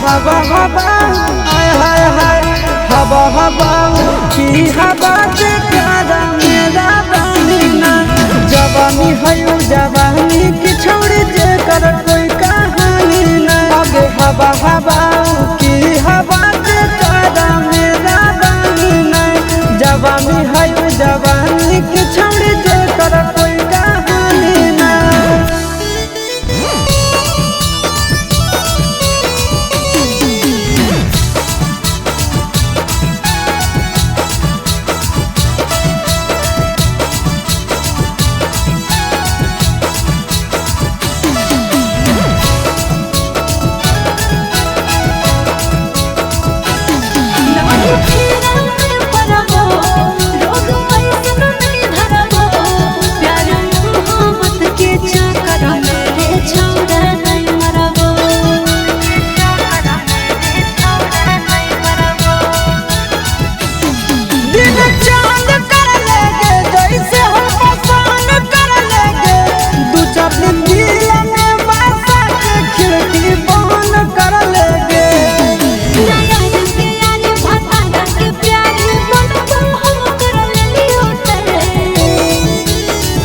हवा हवा हाय हाय हाय हवा हवा की हवा से प्यारा मेरा बहिना जवानी है जवानी की छोड़ी जे कर कोई कहानी ना आगे हवा हवा की हवा से प्यारा मेरा बहिना जवानी है जवानी की छोड़ी जे कर कोई कहानी ना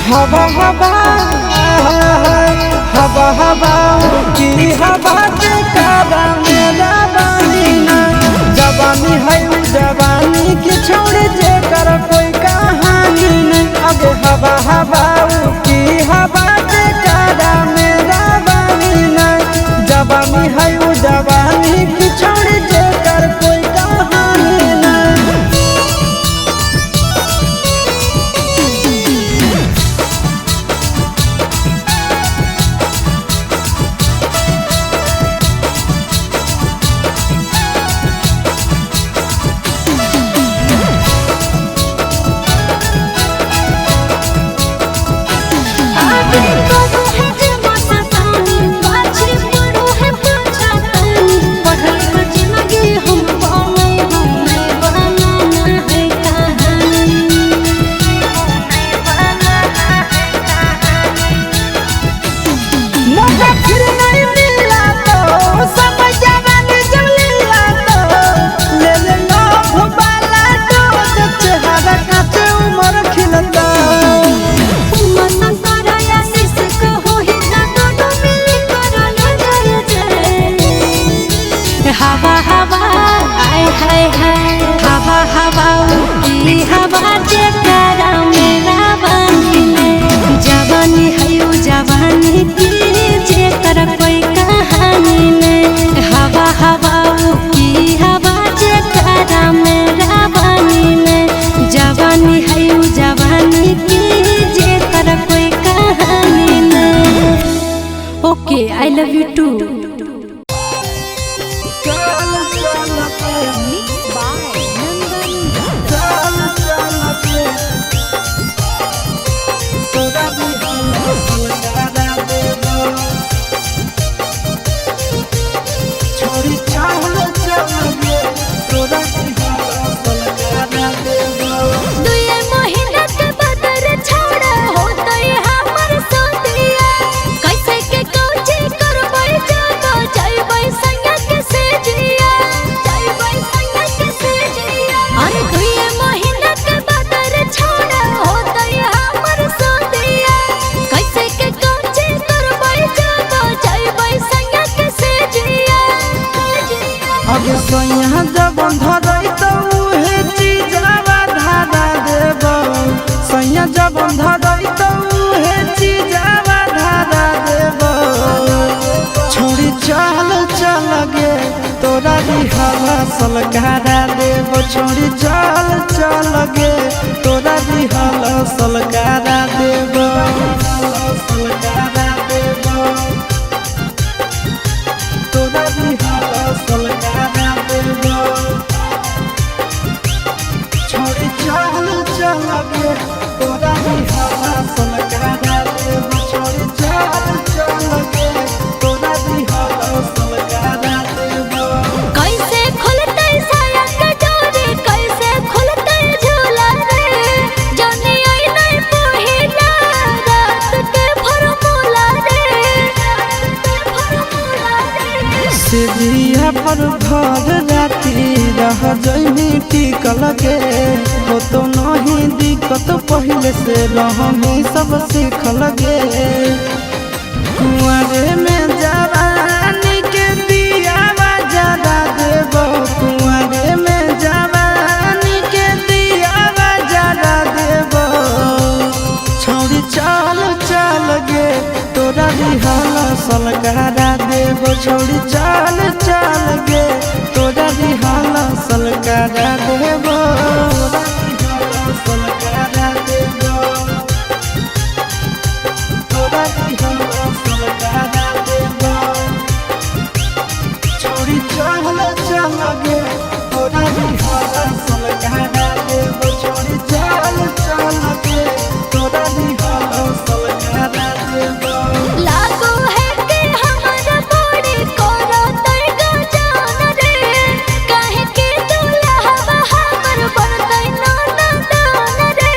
हवा हवा हवा हवा की हवा से काबा मेरा बहिना जवानी है जवानी की छोड़ जे कर कोई कहानी नहीं आगे हवा हवा की हवा से काबा मेरा बहिना जवानी है जवानी की छोड़ जे कर कोई कहानी नहीं हवा हवा आय हाय हाय हवा हवा की हवा जे प्यारा मेरा बहिना जवानी है जवानी की जे कर कोई कहानी नहीं हवा हवा की हवा जे प्यारा मेरा बहिना जवानी है जवानी की जे कर कोई कहानी नहीं okay I love you too सोया जब धरई तो उहे चीजवा धारा देब सोया जब धरई तो उहे चीजवा धारा देब छोड़ी चल चल गे तोरा दिहवा सलगारा देब छोड़ी चल चल गे तोरा दिहवा सलगारा देब सलगारा देब तोरा दिहवा सलगारा छोड़ी चल चल गे तोरा दिहवा सलगारा देब छोड़ी चल चल गे तोरा दिहवा सलगारा देब कैसे खुलते साया के डोरी कैसे खुलते झूला रे जनी आई नहीं पहिला रात जिया पर भर राती रह जइनी टिकल के हो तो नहीं दिक्कत पहले से रहमी सब सीखल गे कुंवरे में जवानी के दिया जरा देबो कुंवरे में जवानी के दिया जरा देबो छौरी चल चल गे तोरा रिहल सलगारा देबो छौरी चल चल गे तोरा रिहल सलगारा देबो सलगारा देबो तोरा रिहल सलगारा देबो छौरी चल चल गे तोरा रिहल सलगारा देबो छौरी चल चल गे तोरा रिहल सलगारा देबो लागो है कि हमारा बड़ी कोरा तय गजान रे काहे कि दुल्हा हमर बरदै नान रे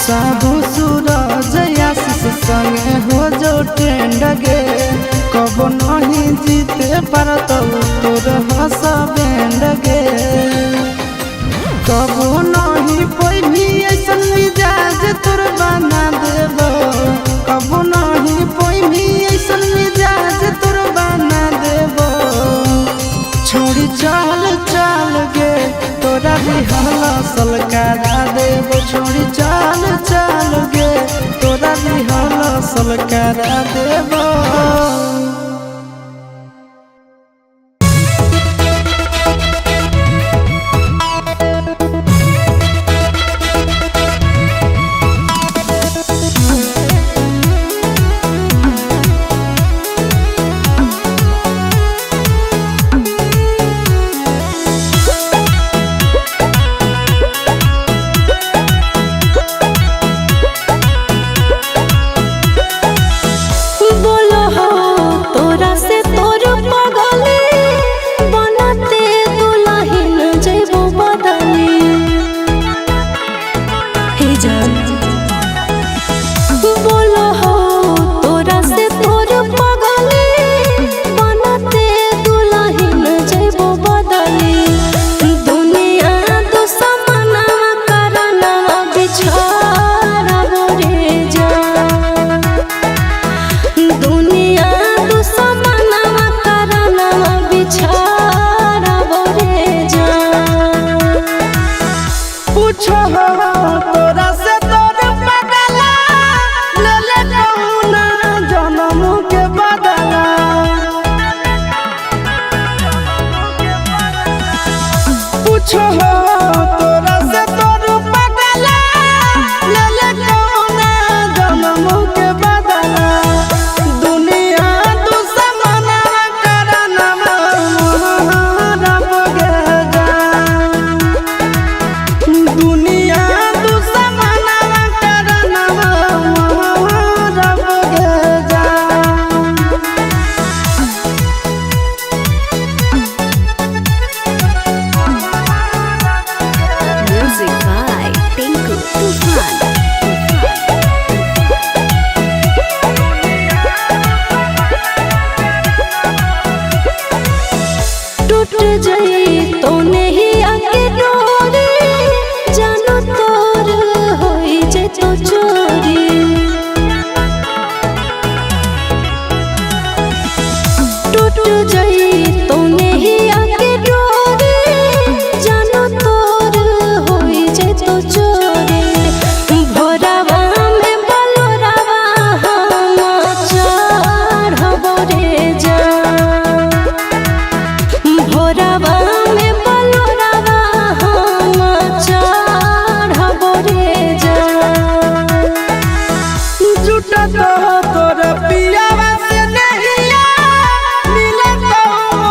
साबु सूरज आशीष संगे हो जो ट्रेंड गे कबो नहीं जीते पारत तोर हंस बैंड गे कबो नहीं पैनी ऐसन मिजाज तोर बना देबो कबो नहीं पैनी ऐसन मिजाज तोर बना देबो छोड़ी चल चल गे तोरा रिहल सलगारा देबो छोड़ी चल चल गे तोरा रिहल सलगारा देबो बोलो हो तोरा से तोर पगली बनते दुल्हन जइबो बदली हे जान बोलो हो तोरा से तोर पगली बनते दुल्हन जइबो बदली दुनिया दुश्मना करना बिछारा रे जान दुनिया दुश्मना करना बिछारा रे जान पूछो हो तोरा से तोर पगला ले ले कहुना जन्म के बदला पूछो हो तोरा से तोर पगला ले ले कहुना जन्म के बदला दुनिया दुश्मना करना रब गे जान दुनिया दुश्मना करना रब गे जान म्यूजिक बाय टिंकू तूफान टूट जाई तो नहीं आके डोरी जानो तोर होई जे तो चोरी टूट जाई तो नहीं आके डोरी जानो तोर होई जे तो चोरी भोरावा में बलोरावा हम चढ़बो रे जान भोरावा में बलोरावा हम चढ़बो रे जान जुटत हो तोर पियावा से नहिया मिलत हो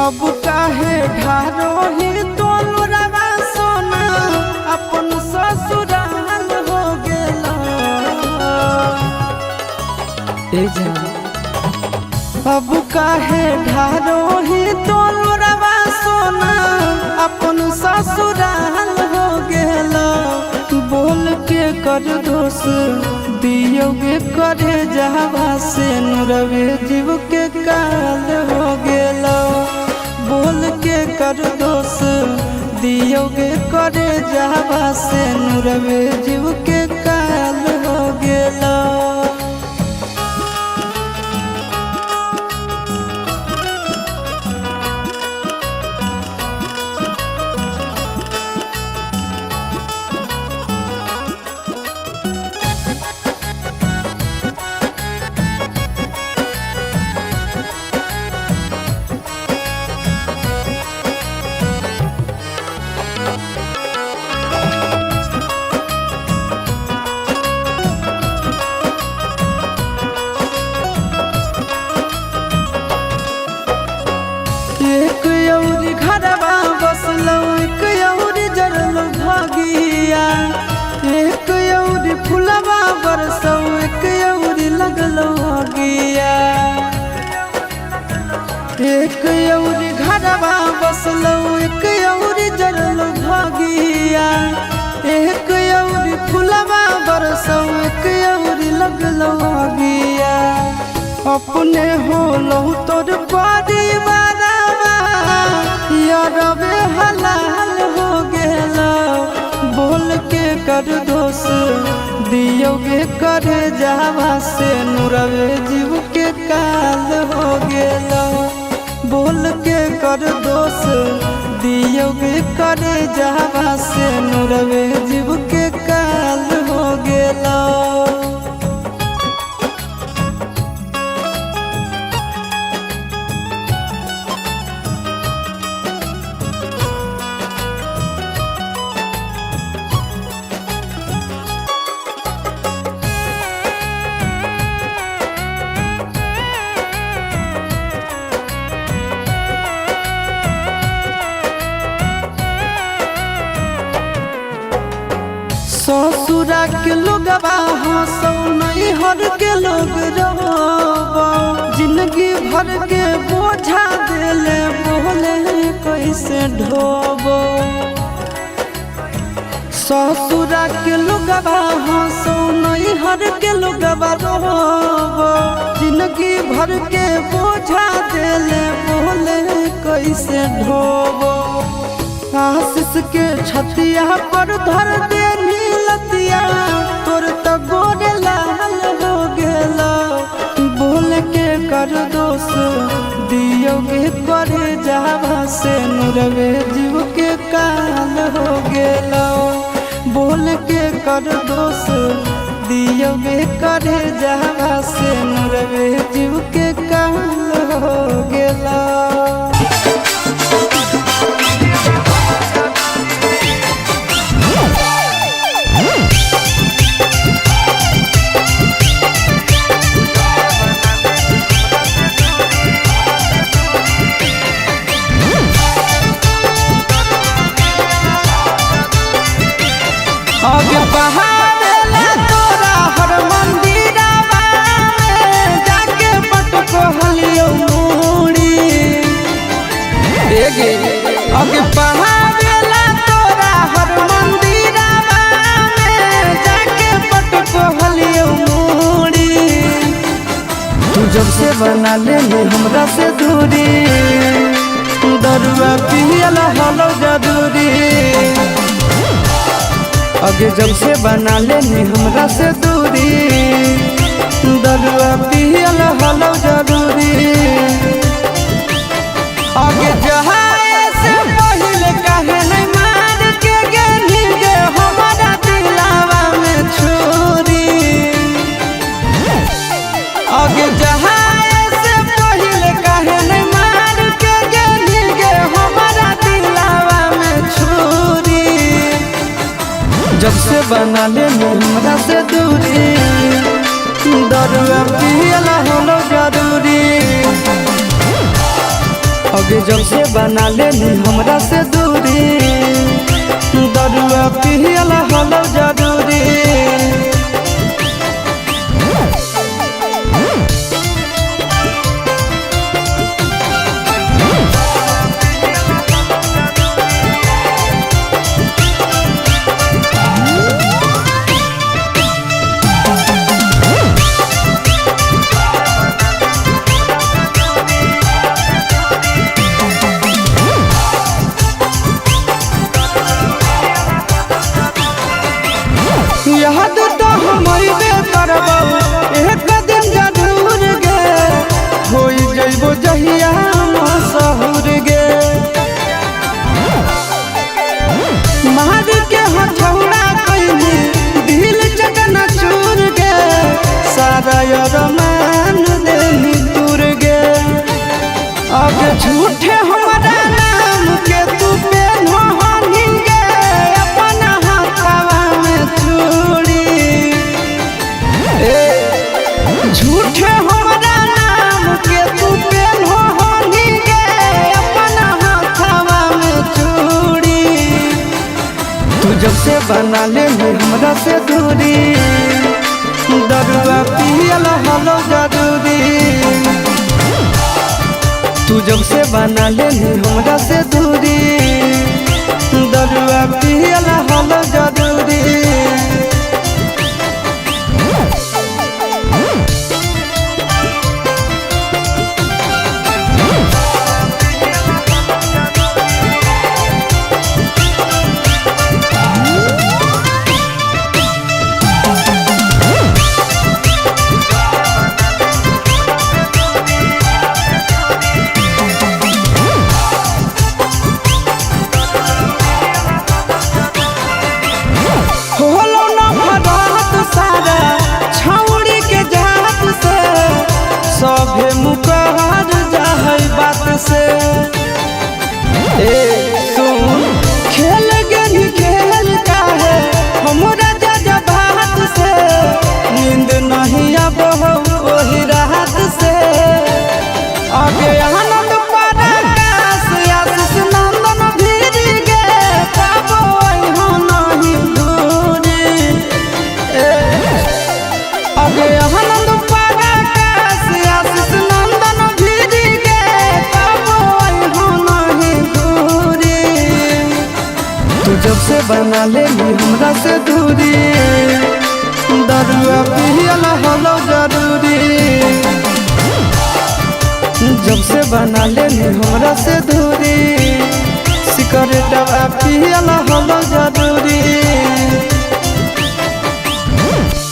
अब काहे ढारो ही तोलुरवा सोना अपन ससुराल हो गेला ए जान। अब काहे ढारो ही तोलुरवा सोना अपन ससुराल हो गेला। बोल के कर दोष दियोगे करे जहवा से नुरवे जीव के काल हो गेला। बोल के कर दोष दियोगे करे जहवा से नुरवे जीव के काल हो गेला। एक औरी घरवा बसलौ एक औरी जरल भागिया। एक औरी फुलवा बरसौ एक औरी लगलौ आगिया। एक औरी घरवा बसलौ एक औरी जरल भागिया। एक औरी फुलवा बरसौ एक औरी लगलौ आगिया। अपने होलौ तोर परिवार यारबे हलाल हो गेला। बोल के कर दोष दियोगे करे जावा से नुरवे जीव के काल हो गेला। बोल के कर दोष दियोगे करे जावा से नुरवे जीव के काल हो गेला। ससुरा के लोगवा हंसौ नहीं हर के लोग रोबो। जिंदगी भर के बोझा देले बोले कैसे ढोबो। ससुरा के लोगवा हंसौ नहीं हर के लोगवा रोबो। जिंदगी भर के बोझा देले बोले कैसे ढोबो। आशीष के छतिया पर धर दे नीलतिया तोर तो गोरे लाल हो गेला। बोल के कर दोष दियोगे करे जावा से नुरवे जीव के काल हो गेला। बोल के कर दोष दियोगे करे जावा से नुरवे जीव के काल हो गेला। आगे बहावेला तोरा हर मंदिरवा में जाके पटको हलियो मूड़ी। आगे बहावेला तोरा हर मंदिरवा में जाके पटको हलियो मूड़ी। तू जब से बना ले हमरा से दूरी दरुआ पियला हलो जदूरी। आगे जब से बना लेनी हमरा से दूरी दरुआ पियल हलो जरूरी। आगे जहाए से पहले काहे नहीं मार के गेली गे हमारा दिलावा में छुरी। आगे जहाए से पहले काहे नहीं मार के गेली गे हमारा दिलावा में छुरी। जब से बना ले हमरा से दूरी दरुआ पियला हलो जरूरी। अगे जब से बना लेनी हमरा से दूरी, दरुआ पियला हलो जरूरी। याद तो हमारी करबो एक दिन जरूर गे, हो जइबो जहिया मशहूर गे। मार के हथौड़ा कइनी दिल चकना चूर गे, सारा अरमान देनी दूर गे। अब झूठे हमारा नाम के तू पेन्हो हनिगे, अपना हाथवा में चूड़ी। झूठे हमारा नाम के तू पेन्हो हनिगे, अपना हाथवा में चूड़ी। तू जब से बना ले हमरा से दूरी, दरुआ पियला हलो जरूरी। तू जब से बना लेनी हमरा से दूरी, दरुआ पियला हलो जरूरी। होलो न भरत सारा छौड़ी के जात से, सभे मुकहर जाहै बात से। सुन खेल गनी खेल काहे हमरा जा बात से, नींद नहीं अब ओही रात से। आगे आनंद पराकाश आशीष नंदन भीर गे, पाबो हो नहीं दूरी। आगे आनंद पराकाश आशीष नंदन भीर गे, पाबो हो नहीं दूरी। तू जब से बना लेनी हमरा से दूरी, दरुआ पियला हलो जरूरी। जब से बना लेनी हमरा से दूरी, सिकरेटवा पियला हलो जरूरी।